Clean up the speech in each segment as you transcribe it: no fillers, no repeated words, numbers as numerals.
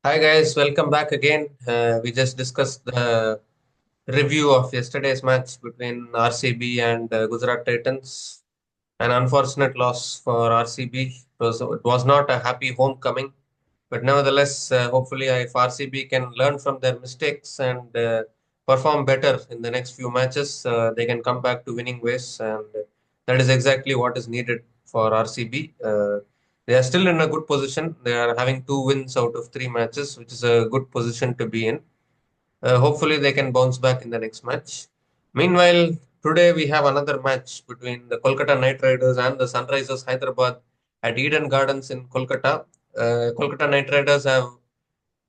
Hi guys, welcome back again. We just discussed the review of yesterday's match between RCB and Gujarat Titans. An unfortunate loss for RCB. It was not a happy homecoming, but nevertheless, hopefully, if RCB can learn from their mistakes and perform better in the next few matches, they can come back to winning ways, and that is exactly what is needed for RCB. They are still in a good position. They are having two wins out of three matches, which is a good position to be in. Hopefully, they can bounce back in the next match. Meanwhile, today we have another match between the Kolkata Knight Riders and the Sunrisers Hyderabad at Eden Gardens in Kolkata. Kolkata Knight Riders have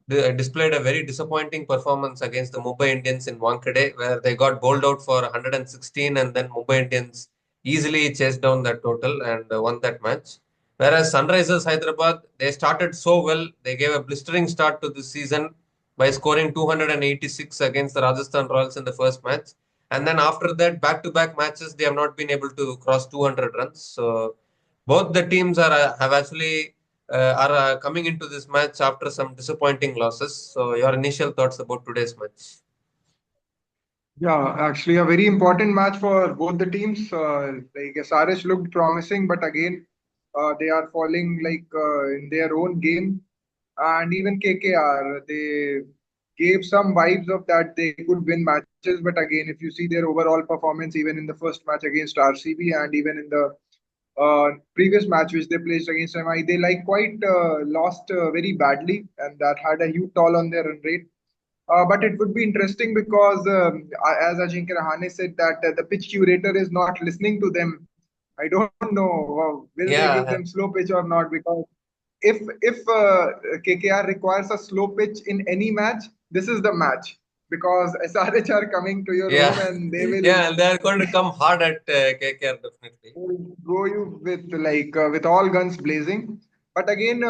displayed a very disappointing performance against the Mumbai Indians in Wankhede, where they got bowled out for 116, and then Mumbai Indians easily chased down that total and won that match. Whereas Sunrisers Hyderabad, they started so well. They gave a blistering start to this season by scoring 286 against the Rajasthan Royals in the first match. And then after that, back-to-back matches, they have not been able to cross 200 runs. So both the teams have actually are coming into this match after some disappointing losses. So, your initial thoughts about today's match? Yeah, actually, a very important match for both the teams. Like SRH looked promising, but again, they are falling in their own game. And even KKR, they gave some vibes of that they could win matches. But again, if you see their overall performance, even in the first match against RCB and even in the previous match which they played against MI, they quite lost very badly, and that had a huge toll on their run rate. But it would be interesting because, as Ajinkya Rahane said, that the pitch curator is not listening to them. I don't know will they give Yeah, them slow pitch or not, because if KKR requires a slow pitch in any match, this is the match, because SRH are coming to your yeah, home and they yeah, and they are going to come hard at KKR definitely. will go you with with all guns blazing. But again,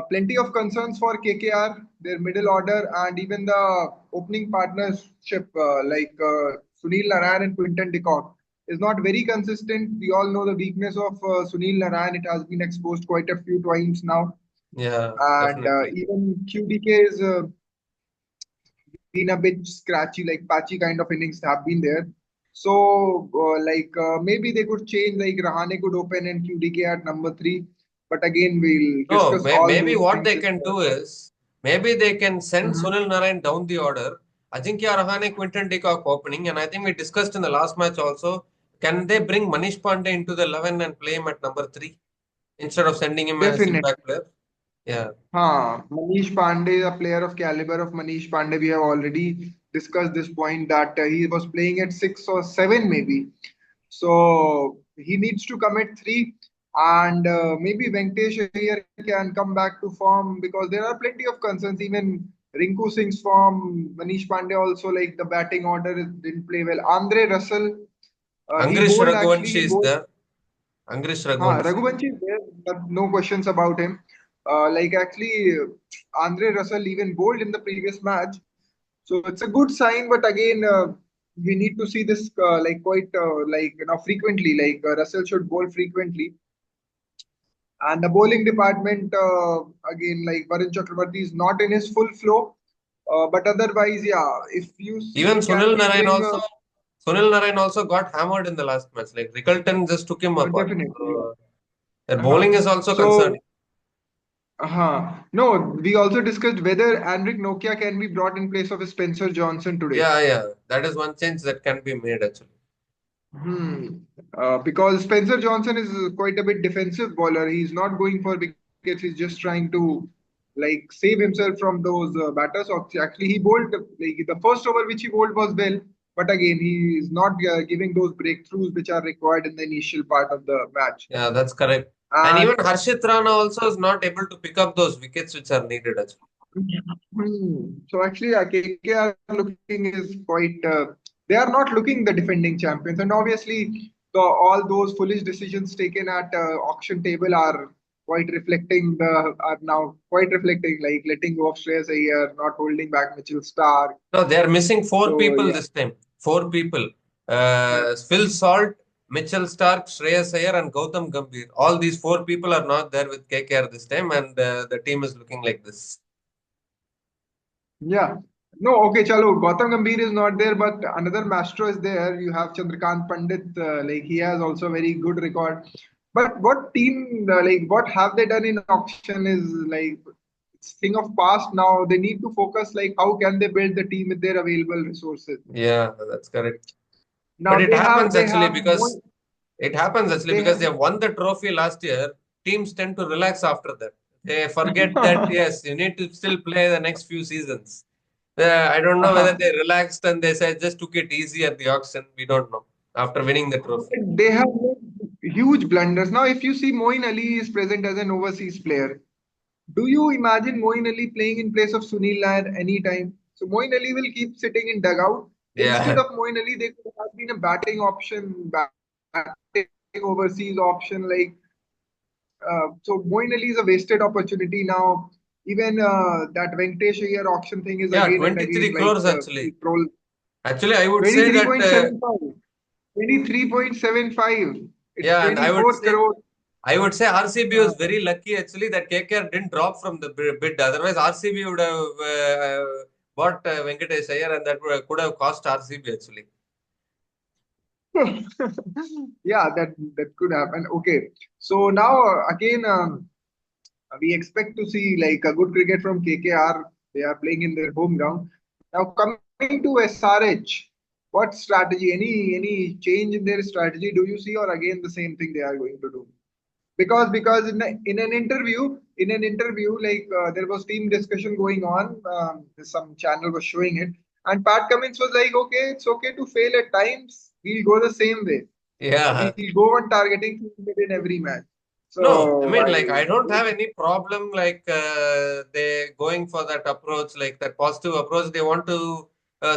plenty of concerns for KKR, their middle order, and even the opening partnership Sunil Naraine and Quinton de Kock is not very consistent. We all know the weakness of Sunil Naraine. It has been exposed quite a few times now. Yeah, And definitely. even QDK is been a bit scratchy, like patchy kind of innings have been there. So, maybe they could change, like Rahane could open and QDK at number three. But again, we'll No, discuss all maybe those what things they with can do is maybe they can send Mhm. Sunil Naraine down the order. Ajinkya Rahane, Quinton de Kock opening, and I think we discussed in the last match also. Can they bring Manish Pandey into the 11 and play him at number three instead of sending him as Definitely. impact player? Yeah. Manish Pandey, a player of caliber of Manish Pandey, we have already discussed this point that he was playing at 6 or 7 maybe. So he needs to come at three, and maybe Venkatesh here can come back to form, because there are plenty of concerns. Even Rinku Singh's form, Manish Pandey also, like the batting order didn't play well. Andre Russell, he Angrish bowled actually. Raghuvanshi He is bowled. there. Angrish Raghuvanshi. Raghuvanshi is there, but no questions about him. Andre Russell even bowled in the previous match, so it's a good sign. But again, we need to see this quite frequently. Russell should bowl frequently, and the bowling department again, like Varun Chakravarthy is not in his full flow. But otherwise, yeah, if you Even see, can we bring Sunil Naraine also got hammered in the last match. Like Rickleton just took him apart. definitely, yeah. So their Uh-huh. bowling is also So concerning. No, we also discussed whether Anric Nokia can be brought in place of Spencer Johnson today. Yeah, yeah. That is one change that can be made actually. Hmm. Because Spencer Johnson is quite a bit defensive bowler. He's not going for wickets. He's just trying to save himself from those batters. Actually, he bowled the first over which he bowled was well, but again he is not giving those breakthroughs which are required in the initial part of the match. Yeah, that's correct. And And even Harshit Rana also is not able to pick up those wickets which are needed actually. So actually, KKR looking is quite. They are not looking the defending champions, and obviously, all those foolish decisions taken at auction table are quite reflecting the are now quite reflecting, like letting go of Shreyas Iyer, not holding back Mitchell Stark. No, they are missing four So people yeah, this time. Four people. Phil Salt, Mitchell Stark, Shreyas Iyer, and Gautam Gambhir. All these four people are not there with KKR this time, and the team is looking like this. Yeah. No, okay, chalo. Gautam Gambhir is not there, but another maestro is there. You have Chandrakant Pandit. Like he has also very good record. But what team, like what have they done in auction is like it's thing of past now. They need to focus like how can they build the team with their available resources. Yeah, that's correct. But Now they have it happens actually they because have they won the trophy last year. Teams tend to relax after that. They forget that yes, you need to still play the next few seasons. I don't know whether they relaxed and they said just took it easy at the auction. We don't know after winning the trophy. they have made huge blunders. Now, if you see Moeen Ali is present as an overseas player, do you imagine Moeen Ali playing in place of Sunil Nair anytime? So Moeen Ali will keep sitting in dugout. Instead Yeah, of Moeen Ali, there could have been a batting option, batting overseas option. So Moeen Ali is a wasted opportunity now. Even that Venkatesh Iyer auction thing is yeah, again and again 23 like crores actually. troll. Actually, I would say that 23.75. 23.75. It's yeah, and 24 crore. I would say RCB Uh, was very lucky actually that KKR didn't drop from the bid. Otherwise, RCB would have bought Venkatesh Iyer, and could have cost RCB actually. yeah, that could happen. Okay, so now again, we expect to see like a good cricket from KKR. They are playing in their home ground. Now coming to SRH, what strategy? Any change in their strategy? Do you see, or again the same thing they are going to do? Because in an interview like there was team discussion going on. Some channel was showing it, and Pat Cummins was like, okay, it's okay to fail at times. We'll go the same way. Yeah. We'll go on targeting 200 in every match. No, I So mean, I like, I don't have any problem like they going for that approach, like that positive approach. They want to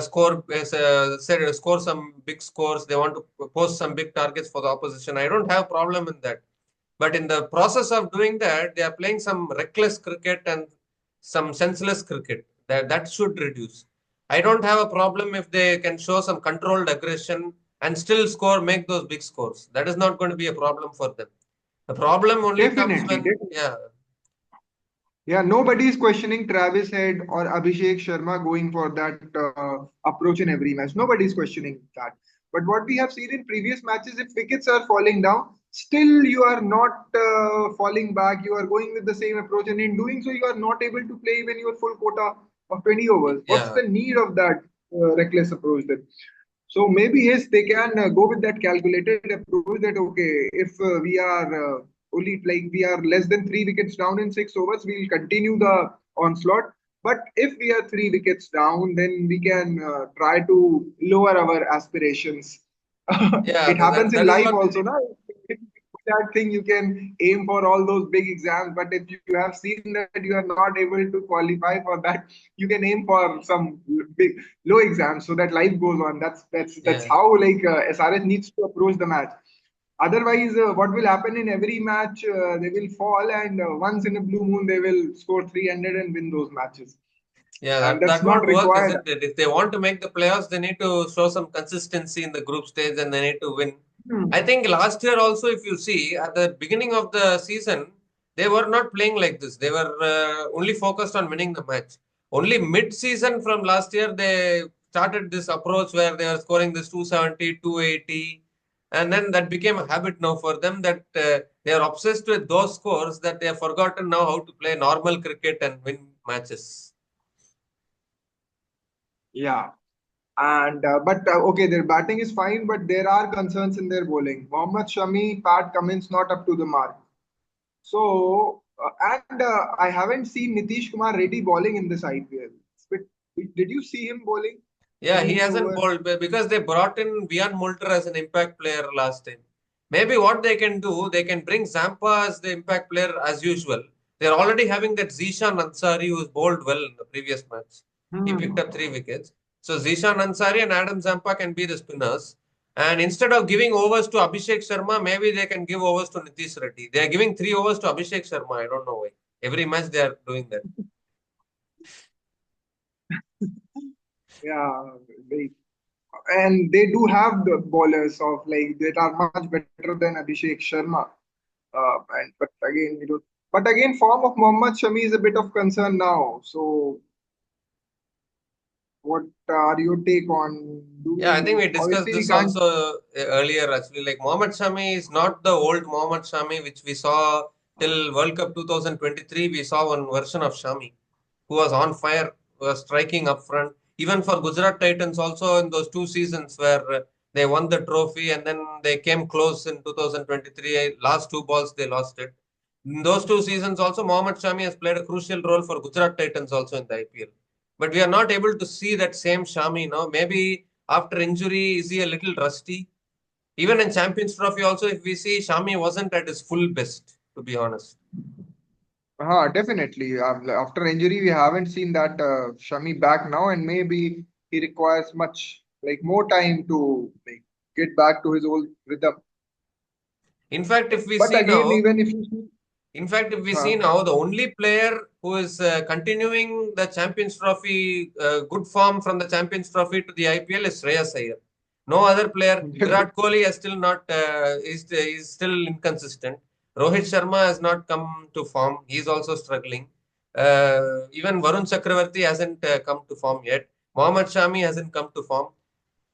score some big scores. They want to post some big targets for the opposition. I don't have problem in that. But in the process of doing that, they are playing some reckless cricket and some senseless cricket. That should reduce. I don't have a problem if they can show some controlled aggression and still make those big scores. That is not going to be a problem for them. The problem only comes definitely, when, definitely. yeah, Yeah, nobody is questioning Travis Head or Abhishek Sharma going for that approach in every match. Nobody is questioning that. But what we have seen in previous matches, if wickets are falling down, still you are not falling back. You are going with the same approach, and in doing so, you are not able to play even your full quota of 20 overs. What's yeah, the need of that reckless approach then? So maybe yes, they can go with that calculated approach that okay, if we are only like we are less than 3 wickets down in 6 overs, we'll continue the onslaught. But if we are 3 wickets down, then we can try to lower our aspirations. yeah. It happens in That is life what they also, need. na? That thing you can aim for all those big exams, but if you have seen that you are not able to qualify for that, you can aim for some big low exams so that life goes on. That's Yeah, how like SRH needs to approach the match. Otherwise, what will happen in every match? They will fall, and once in a blue moon, they will score 300 and win those matches. yeah. And That that's not won't work, required. isn't it? If they want to make the playoffs, they need to show some consistency in the group stage, and they need to win. Hmm. I think last year also, if you see at the beginning of the season, they were not playing like this. They were only focused on winning the match. Only mid-season from last year, they started this approach where they are scoring this 270, 280, and then that became a habit now for them that they are obsessed with those scores that they have forgotten now how to play normal cricket and win matches. Yeah. And but okay, their batting is fine, but there are concerns in their bowling. Mohammad Shami, Pat Cummins not up to the mark. So and I haven't seen Nitish Kumar Reddy bowling in this IPL. But did you see him bowling Yeah, he any hasn't over? bowled because they brought in Vian Moulter as an impact player last time. Maybe what they can do, they can bring Zampa as the impact player as usual. They're already having that Zeehan Ansari who's bowled well in the previous match. He picked Hmm. up 3 wickets. So Zeehan Ansari and Adam Zampa can be the spinners. And instead of giving overs to Abhishek Sharma, maybe they can give overs to Nitish Reddy. They are giving 3 overs to Abhishek Sharma. I don't know why. Every match they are doing that. Yeah, they, and they do have the bowlers of like that are much better than Abhishek Sharma. And but again, but again, form of Mohammad Shami is a bit of concern now. So, what are your take on? Do Yeah, I think we we discussed obviously we this can't. also earlier actually. Like Mohammad Shami is not the old Mohammad Shami which we saw till World Cup 2023. We saw one version of Shami who was on fire, was striking up front. Even for Gujarat Titans, also in those two seasons where they won the trophy and then they came close in 2023. Last two balls they lost it. In those two seasons, also Mohammad Shami has played a crucial role for Gujarat Titans also in the IPL. But we are not able to see that same Shami now. Maybe after injury, is he a little rusty? Even in Champions Trophy, also, if we see Shami wasn't at his full best, to be honest. Definitely. After injury, we haven't seen that Shami back now, and maybe he requires much like more time to like get back to his old rhythm. In fact, if we But see again, now, even if you see, In fact, if we see uh, now, the only player who is continuing the Champions Trophy good form from the Champions Trophy to the IPL is Shreyas Iyer. No other player. Virat Kohli is still not is still inconsistent. Rohit Sharma has not come to form. He is also struggling. Even Varun Chakravarthy hasn't come to form yet. Mohammad Shami hasn't come to form.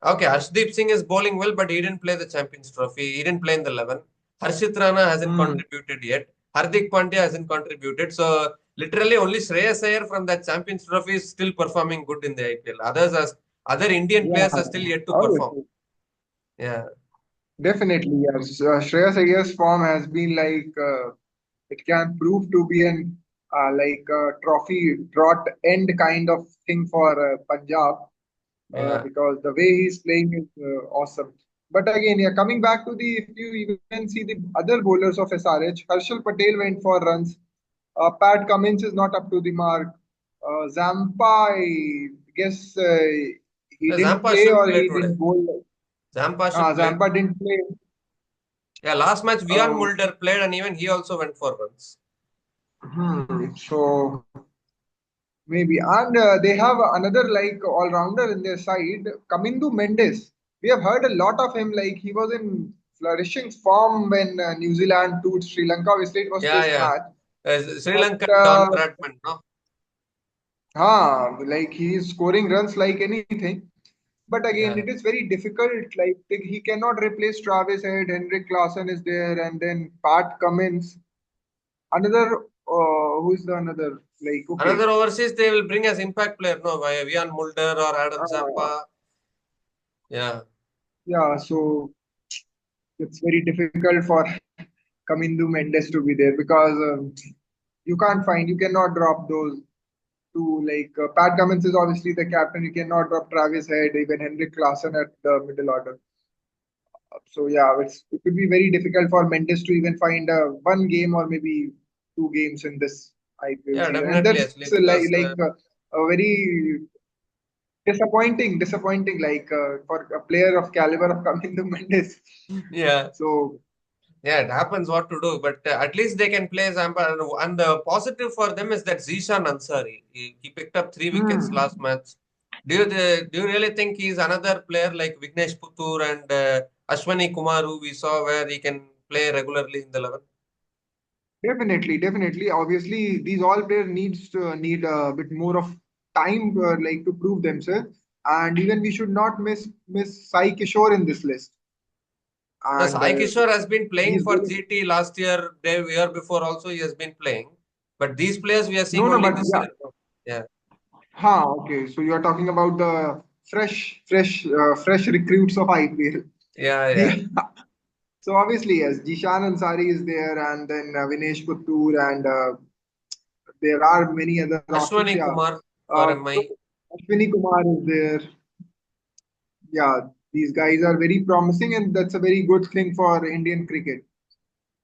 Okay, Arshdeep Singh is bowling well, but he didn't play the Champions Trophy. He didn't play in the 11. Harshit Rana hasn't hmm, contributed yet. Hardik Pandya hasn't contributed. So, literally, only Shreyas Iyer from that Champions Trophy is still performing good in the IPL. Other Indian yeah, players are still yet to perform. obviously, Yeah, definitely, yes. Shreyas Iyer's form has been like it can prove to be an like trophy drought end kind of thing for Punjab. yeah. Because the way he's playing is awesome. But again, yeah, coming back to the, if you even see the other bowlers of SRH, Harshal Patel went for runs. Pat Cummins is not up to the mark. Zampa, I guess he didn't Zampa play should or play he today. didn't bowl. Zampa should play. Zampa didn't play. Yeah, last match, Vian Uh, Mulder played and even he also went for runs. so maybe. And they have another like all rounder in their side, Kamindu Mendes. We have heard a lot of him. Like he was in flourishing form when New Zealand toured Sri Lanka. Obviously, it was Yeah, test yeah. match. Sri But Lanka Don Bradman, no? like he is scoring runs like anything. But again, Yeah. it is very difficult. Like he cannot replace Travis Head. Henrik Klassen is there, and then Pat Cummins. Another, who is the another? Like okay, Another overseas, they will bring as impact player, no? Vian Mulder or Adam uh, Zampa. Yeah. yeah. So it's very difficult for Kamindu Mendes to be there because you cannot drop those two. Like Pat Cummins is obviously the captain. You cannot drop Travis Head, even Henrik Klassen at the middle order. So yeah, it would be very difficult for Mendes to even find one game or maybe two games in this IPL Yeah, season, and definitely, that's actually, because a very disappointing. Like for a player of caliber of Kamindu Mendes. yeah, So. yeah, it happens what to do. But at least they can play Zampa. And the positive for them is that Zeehan Ansari. He picked up 3 wickets last Hmm. match. Do you really think he's another player like Vignesh Puttur and Ashwani Kumar, who we saw where he can play regularly in the 11? Definitely. Obviously, these all players need a bit more of time, like to prove themselves. And even we should not miss Sai Kishore in this list. Yes, And Sai Kishore has been playing he's for bowling. GT last year, the year before also he has been playing. But these players we are seeing No, only but this yeah. year. Yeah, Okay. So you are talking about the fresh recruits of IPL. yeah, yeah. Yeah. So obviously, yes, Jishan Ansari is there, and then Vinesh Puttur, and there are many other options. Ashwani Yeah. Kumar for So MI. Ashwini Kumar is there. Yeah, these guys are very promising, and that's a very good thing for Indian cricket.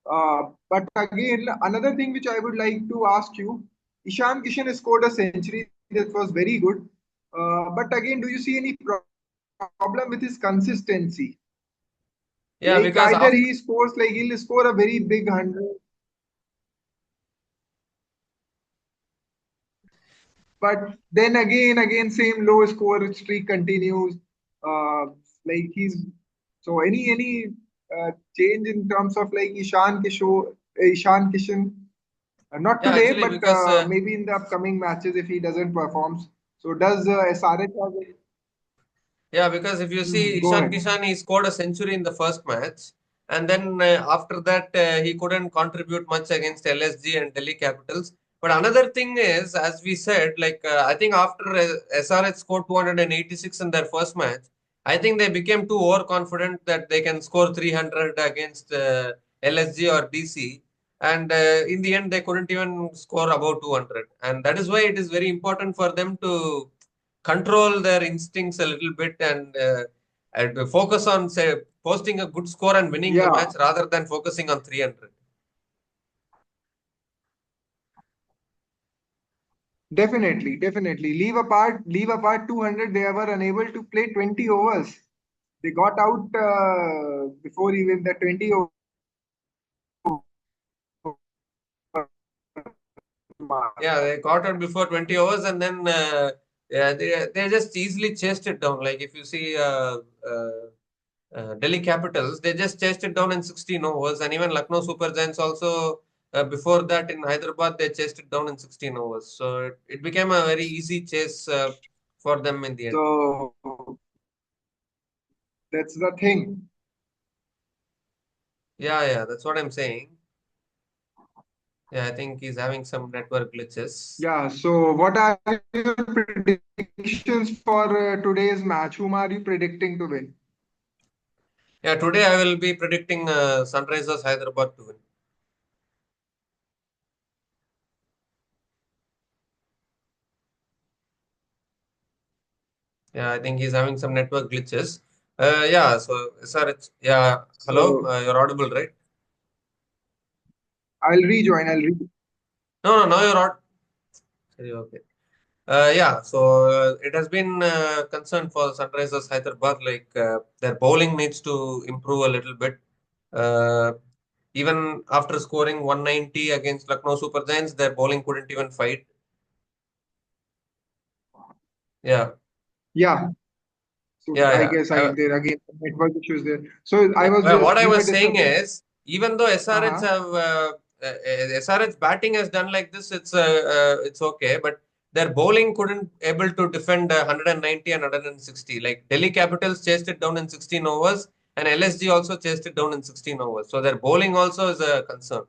But again, another thing which I would like to ask you, Ishan Kishan has scored a century that was very good. But again, do you see any problem with his consistency? Yeah, Like because either after he scores like he'll score a very big 100, but then again, same low score streak continues. like he's so any change in terms of like Ishan Kishan, not Yeah, today, actually, but because maybe in the upcoming matches if he doesn't perform. So does SRH have a, yeah, because if you see go Ishan ahead. Kishan, he scored a century in the first match, and then after that he couldn't contribute much against LSG and Delhi Capitals. But another thing is, as we said, like I think after SRH scored 286 in their first match, I think they became too overconfident that they can score 300 against LSG or DC, and in the end they couldn't even score above 200, and that is why it is very important for them to control their instincts a little bit and focus on say posting a good score and winning the Yeah, match rather than focusing on 300. definitely. Leave apart 200. They were unable to play 20 overs. They got out before even the 20 over mark. Yeah, they caught it before 20 overs, and then yeah, they just easily chased it down. Like if you see Delhi Capitals, they just chased it down in 16 overs, and even Lucknow Super Giants also before that in Hyderabad they chased it down in 16 overs. So it became a very easy chase for them in the end. So that's the thing. Yeah, yeah, that's what I'm saying. Yeah, I think he's having some network glitches. Yeah. So what are your predictions for today's match? Whom are you predicting to win? Yeah, today I will be predicting Sunrisers Hyderabad to win. Yeah, I think he's having some network glitches. Yeah, so SRH, yeah, hello, So you're audible, right? I'll rejoin. I'll rejoin. No, no, no, you're not. Okay. Yeah, so it has been concern for Sunrisers Hyderabad, like their bowling needs to improve a little bit. Uh, Even after scoring 190 against Lucknow Super Giants, their bowling couldn't even fight. Yeah, Yeah. So yeah, I yeah. guess there again network issues there. So I Yeah, was well, what I we were was saying discussing. is, even though SRH Uh-huh. have SRH batting has done like this, it's okay, but their bowling couldn't able to defend 190 and 160. Like Delhi Capitals chased it down in 16 overs, and LSG also chased it down in 16 overs. So their bowling also is a concern,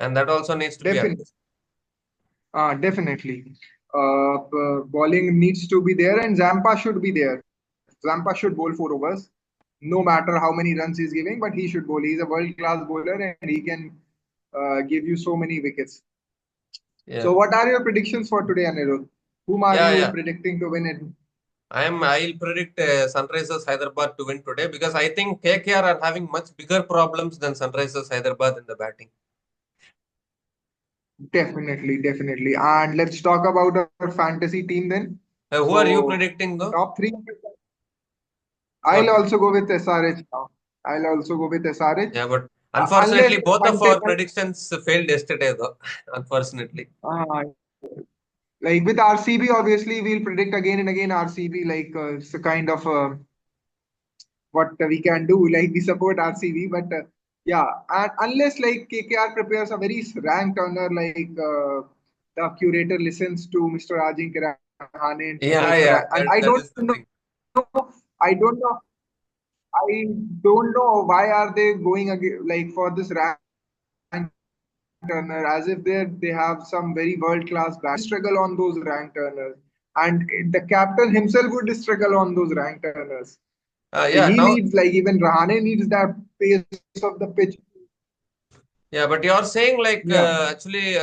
and that also needs to be Definitely. addressed. Definitely. Bowling needs to be there, and Zampa should be there. Zampa should bowl 4 overs, no matter how many runs he's giving, but he should bowl. He's a world-class bowler, and he can give you so many wickets. So, Yeah, what are your predictions for today, Anirudh? Whom are yeah, you yeah. predicting to win it? I'll predict Sunrisers Hyderabad to win today because I think KKR are having much bigger problems than Sunrisers Hyderabad in the batting. Definitely. And let's talk about our fantasy team then. Who are you So, predicting though? top three. I'll What? also go with SRH now. I'll also go with SRH. Yeah, but Unless unfortunately, both of our Hunter, predictions failed yesterday, though. Unfortunately. uh, like with RCB, obviously we'll predict again and again RCB. Like it's a kind of what we can do. Like we support RCB, but yeah, and unless like KKR prepares a very rank turner, like the curator listens to Mr. Ajinkya Rahane and Yeah, Mr. yeah, And that is the thing. I don't know, I don't know why are they going again like for this rank turner as if they have some very world class struggle on those rank turners, and the captain himself would struggle on those rank turners. Yeah, He now, needs like even Rahane needs that pace of the pitch. yeah, but you're saying like Yeah, actually,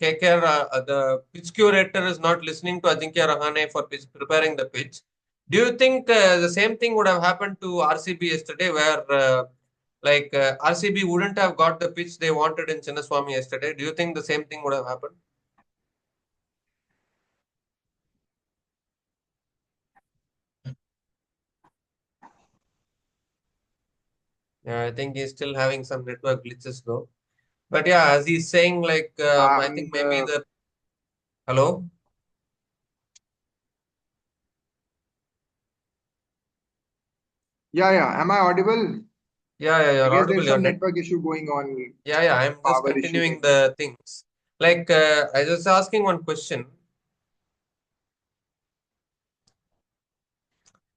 KKR, the pitch curator is not listening to Ajinkya Rahane for preparing the pitch. Do you think the same thing would have happened to RCB yesterday, where RCB wouldn't have got the pitch they wanted in Chinnaswamy yesterday? Do you think the same thing would have happened? Yeah, I think he's still having some network glitches though. But yeah, as he's saying, like I think and maybe the hello. Yeah, yeah. Am I audible? Yeah, I you're guess audible. there's You're some net. network issue going on, Yeah, I'm just power issue continuing maybe. the things. Like, I was asking one question.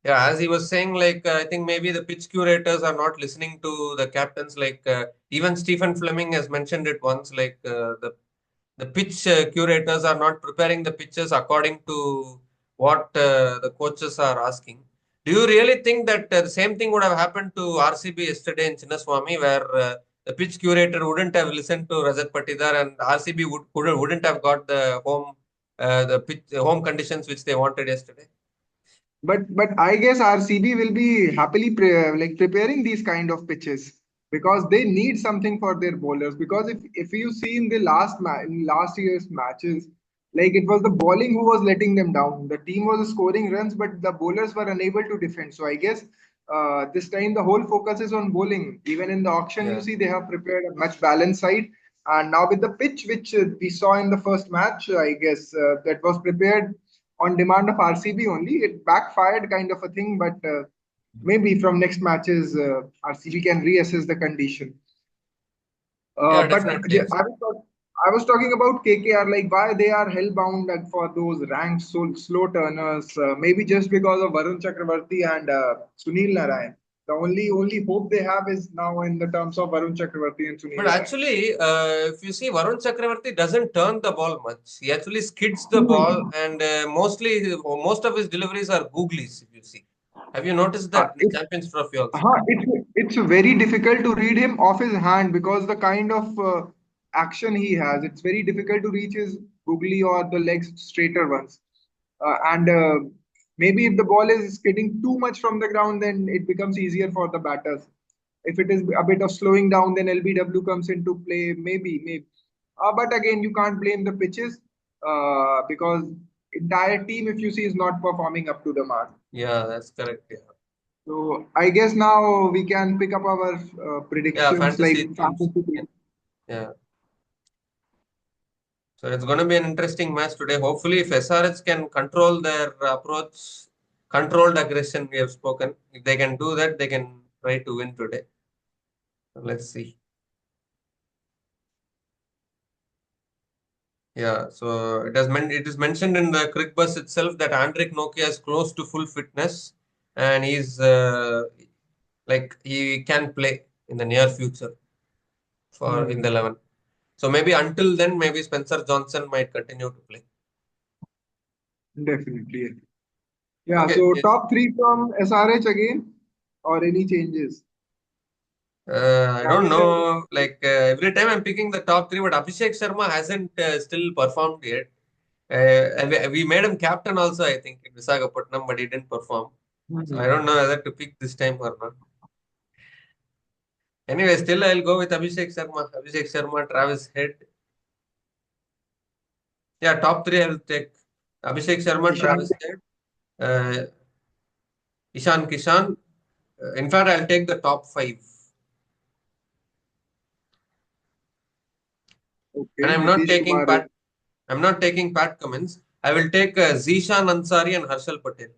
Yeah, as he was saying, like, I think maybe the pitch curators are not listening to the captains. Like, even Stephen Fleming has mentioned it once. Like, the pitch curators are not preparing the pitches according to what the coaches are asking. Do you really think that the same thing would have happened to RCB yesterday in Chinnaswamy, where the pitch curator wouldn't have listened to Rajat Patidar and RCB wouldn't have got the pitch, home conditions which they wanted yesterday? But I guess RCB will be happily preparing these kind of pitches because they need something for their bowlers. Because if you see in the in last year's matches, like it was the bowling who was letting them down. The team was scoring runs, but the bowlers were unable to defend. So I guess this time the whole focus is on bowling. Even in the auction, you Yeah. see they have prepared a much balanced side. And now with the pitch which we saw in the first match, I guess that was prepared on demand of RCB only. It backfired kind of a thing, but maybe from next matches, RCB can reassess the condition. Yeah, But definitely. yeah, I was talking about KKR, like why they are hellbound for those ranked slow turners. Maybe just because of Varun Chakravarthy and Sunil Naraine. The only hope they have is now in the terms of Varun Chakravarthy and But Sunil Naraine. actually, if you see, Varun Chakravarty doesn't turn the ball much. He actually skids the ball, Hmm. and most of his deliveries are googlies. If you see, have you noticed that in the It's Champions Trophy also? it's very difficult to read him off his hand because the kind of action he has, it's very difficult to reach his googly or the legs straighter ones. And maybe if the ball is skidding too much from the ground, then it becomes easier for the batters. If it is a bit of slowing down, then LBW comes into play. Maybe. But again, you can't blame the pitches because entire team, if you see, is not performing up to the mark. Yeah, that's correct. Yeah, So I guess now we can pick up our yeah, predictions like fantasy teams. fantasy Yeah, team. yeah. So it's going to be an interesting match today. Hopefully, if SRH can control their approach, controlled aggression, we have spoken. If they can do that, they can try to win today. So let's see. Yeah, so it is mentioned in the crick bus itself that Andrik Nokia is close to full fitness and he's like he can play in the near future for in the Hmm, 11. So maybe until then, maybe Spencer Johnson might continue to play. definitely. Yeah, Okay, so yes. top three from SRH again, or any changes? I don't Travis said, know. Like every time I'm picking the top three, but Abhishek Sharma hasn't still performed yet. And we made him captain also, I think, in Visakhapatnam, but he didn't perform. So I hmm, don't know whether to pick this time or not. Anyway, still I'll go with Abhishek Sharma. Abhishek Sharma, Travis Head. Yeah, top three I'll take Abhishek Sharma, Ishan. Travis Head, uh, Ishan Kishan. In fact, I'll take the top five. And Okay, Nitish Kumar. I'm not taking Pat Cummins. I will take Zeeshan Ansari and Harshal Patel.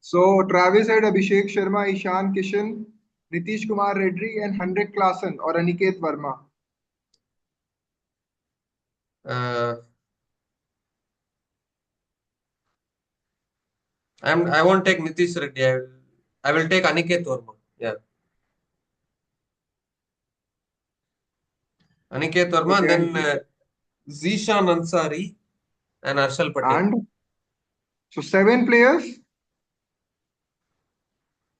So Travis said Abhishek Sharma, Ishan Kishan, Nitish Kumar Reddy, and Henrik Klassen or Aniket Verma. Uh, I won't take Nitish Reddy. I will take Aniket Verma. Yeah. Aniket Verma and Okay, then Zeeshan Ansari and Harshal Patel. and so seven players.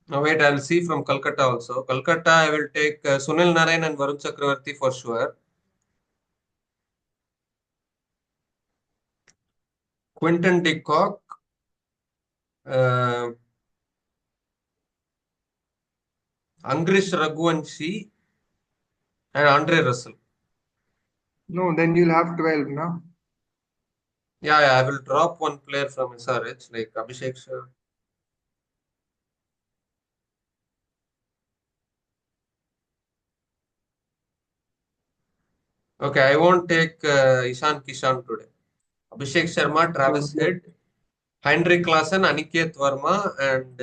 Now wait, I'll see from Kolkata also. Kolkata, I will take Sunil Naraine and Varun Chakravarty for sure. Quinton de Kock, uh, Angrish Raghuvanshi, and Andre Russell. No, then you'll have 12 now. Yeah, I will drop one player from SRH like Abhishek Sharma. Okay, I won't take Ishan Kishan today. Abhishek Sharma, So Travis Head, Heinrich Klassen, Aniket Verma, and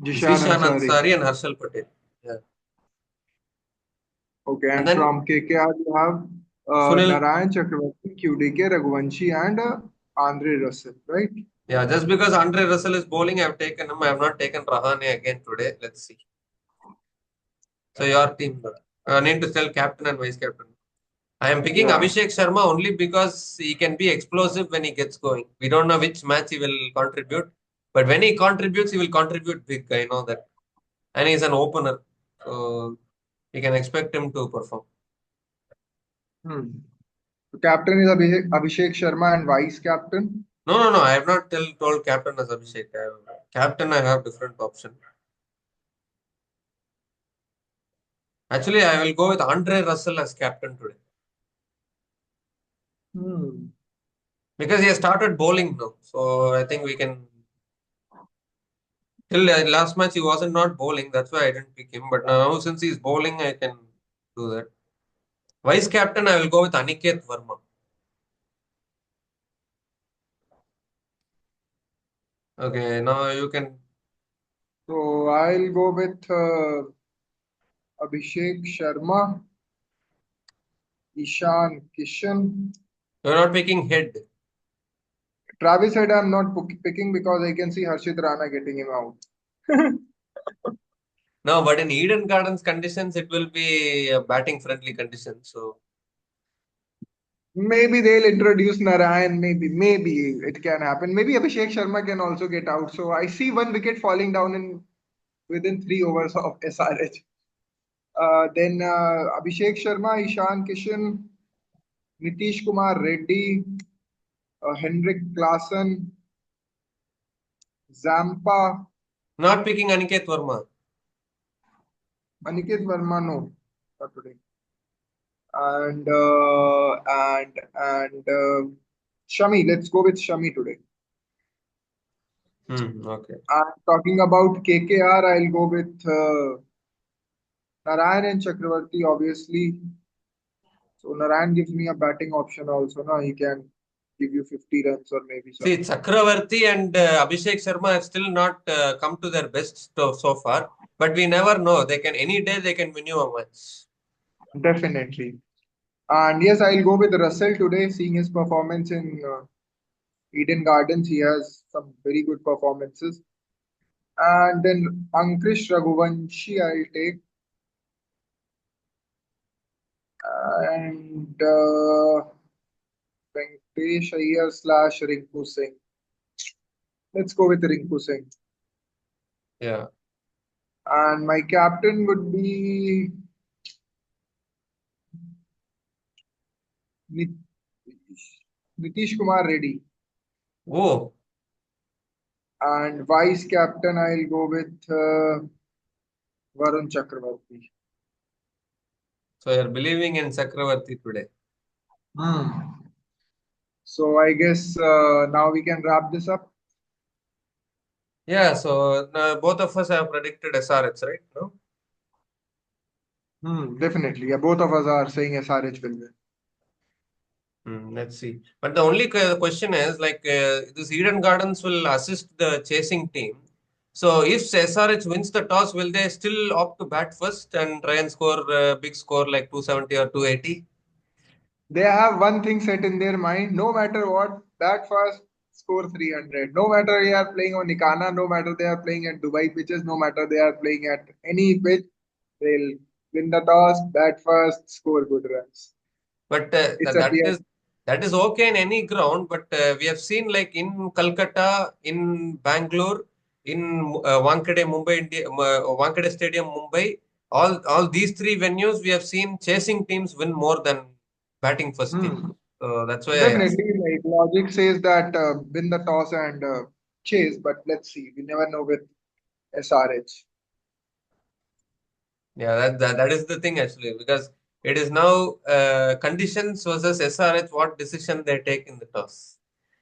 Jishan Zeehan Ansari. Ansari and Harshal Patel. Yeah. Okay, And and then from KKR you have Sunil. Naraine, Chakravarthy, QDK, Raghuvanshi, and Andre Russell, right? Yeah, just because Andre Russell is bowling, I've taken him. I have not taken Rahane again today. Let's see. So your team. I need to tell captain and vice captain. I am picking Yeah. Abhishek Sharma only because he can be explosive when he gets going. We don't know which match he will contribute, but when he contributes, he will contribute big. I know that, and he's an opener, so we can expect him to perform. Hmm. The captain is Abhishek Sharma and vice captain. No, no, no. I have not told captain as Abhishek. Captain, I have different option. Actually, I will go with Andre Russell as captain today Hmm. because he has started bowling now. So I think we can. Till last match, he wasn't not bowling. That's why I didn't pick him. But now, since he's bowling, I can do that. Vice captain, I will go with Aniket Verma. Okay, now you can. So I'll go with Abhishek Sharma, Ishan Kishan. You're not picking head. Travis said I'm not picking because I can see Harshit Rana getting him out. No, but in Eden Gardens conditions, it will be a batting friendly condition. So, Maybe they'll introduce Naraine. Maybe it can happen. Maybe Abhishek Sharma can also get out. So I see one wicket falling down in within 3 overs of SRH. Then Abhishek Sharma, Ishan Kishan, Nitish Kumar Reddy, Henrik Klassen, Zampa, not picking Aniket Verma. Aniket Verma, no, not today. And Shami. Let's go with Shami today. Okay. And talking about KKR, I'll go with Narayan and Chakravarthy, obviously. So Narayan gives me a batting option also. Now he can give you 50 runs or maybe See, something. Chakravarthy and Abhishek Sharma have still not come to their best so far. But we never know. They can any day they can win you a match. Definitely. And yes, I'll go with Russell today, seeing his performance in Eden Gardens. He has some very good performances. And then Ankrish Raghuvanshi, I'll take. And Venkatesh Iyer slash Rinku Singh. Let's go with Rinku Singh. Yeah. And my captain would be Nit- Nitish Kumar Reddy. Oh, And vice captain, I'll go with Varun Chakravarthy. so you're believing in Chakravarthy today. Hmm. So I guess now we can wrap this up. Yeah, so both of us have predicted SRH, right? No? Definitely. Yeah, both of us are saying SRH will win. Let's see. But the only question is like this Eden Gardens will assist the chasing team. So if SRH wins the toss, will they still opt to bat first and try and score a big score like 270 or 280? They have one thing set in their mind, no matter what, that first score 300. No matter they are playing on Nikana, no matter they are playing at Dubai pitches, no matter they are playing at any pitch, they'll win the toss, bat first, score good runs. But It's a clear. that is okay in any ground. But we have seen like in Calcutta, in Bangalore, in Wankhede, Mumbai, Wankhede Stadium, Mumbai. All these three venues, we have seen chasing teams win more than batting first team. Hmm. So that's why I asked. Definitely, like logic says that win the toss and chase, but let's see. We never know with SRH. Yeah, that is the thing actually, because it is now conditions versus SRH what decision they take in the toss.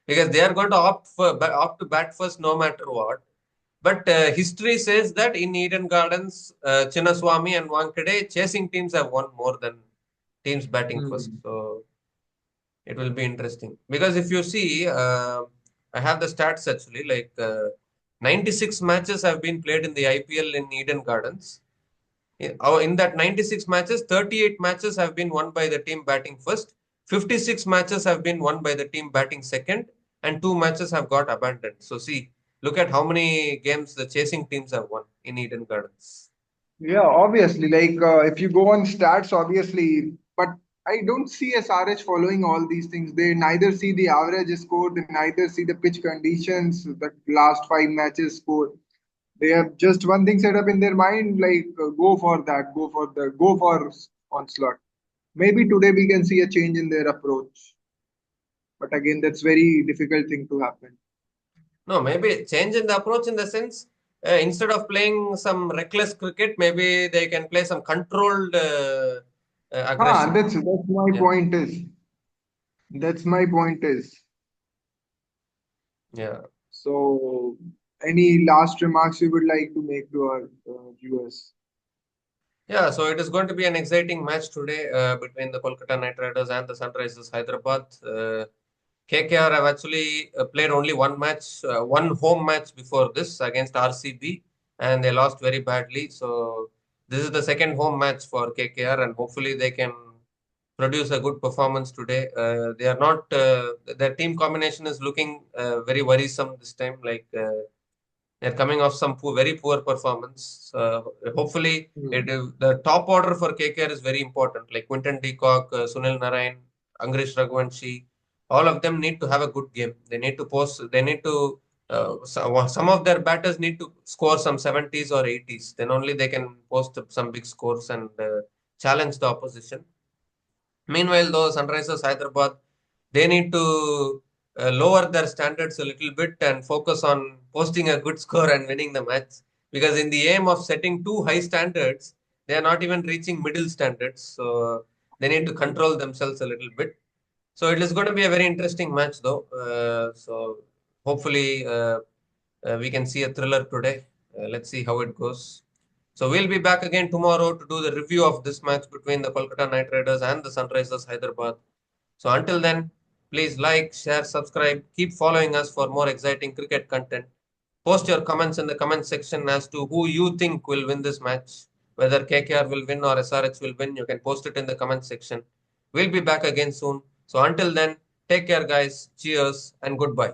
Because they are going to opt to bat first no matter what. But history says that in Eden Gardens, Chinnaswamy and Wankhede, chasing teams have won more than teams batting first. Hmm. So it will be interesting. Because if you see, I have the stats actually, like 96 matches have been played in the IPL in Eden Gardens. In that 96 matches, 38 matches have been won by the team batting first, 56 matches have been won by the team batting second, and two matches have got abandoned. So, see, look at how many games the chasing teams have won in Eden Gardens. Yeah, obviously, like if you go on stats, obviously, but I don't see SRH following all these things. They neither see the average score, they neither see the pitch conditions, the last five matches score. They have just one thing set up in their mind, like go for that, go for onslaught. Maybe today we can see a change in their approach, but again, that's very difficult thing to happen. No, maybe change in the approach in the sense instead of playing some reckless cricket, maybe they can play some controlled Ah, aggression. that's my Yeah, point is that's my point is. yeah. So, any last remarks you would like to make to our viewers? Yeah, so it is going to be an exciting match today between the Kolkata Knight Riders and the Sunrisers Hyderabad. KKR have actually played only one match, one home match before this against RCB, and they lost very badly. So this is the second home match for KKR, and hopefully they can produce a good performance today. They are not their team combination is looking very worrisome this time. Like they're coming off some very poor performance. Hopefully, Hmm. the top order for KKR is very important. Like Quinton de Kock, Sunil Naraine, Angrish Raghuvanshi, all of them need to have a good game. They need to post. They need to. Some of their batters need to score some 70s or 80s. Then only they can post some big scores and challenge the opposition. Meanwhile, though, Sunrisers Hyderabad, they need to lower their standards a little bit and focus on posting a good score and winning the match. Because in the aim of setting too high standards, they are not even reaching middle standards. So they need to control themselves a little bit. So it is going to be a very interesting match, though. So hopefully we can see a thriller today. Let's see how it goes. So we'll be back again tomorrow to do the review of this match between the Kolkata Knight Riders and the Sunrisers Hyderabad. So until then, please like, share, subscribe, keep following us for more exciting cricket content. Post your comments in the comment section as to who you think will win this match. Whether KKR will win or SRH will win, you can post it in the comment section. We'll be back again soon. So until then, take care, guys. Cheers and goodbye.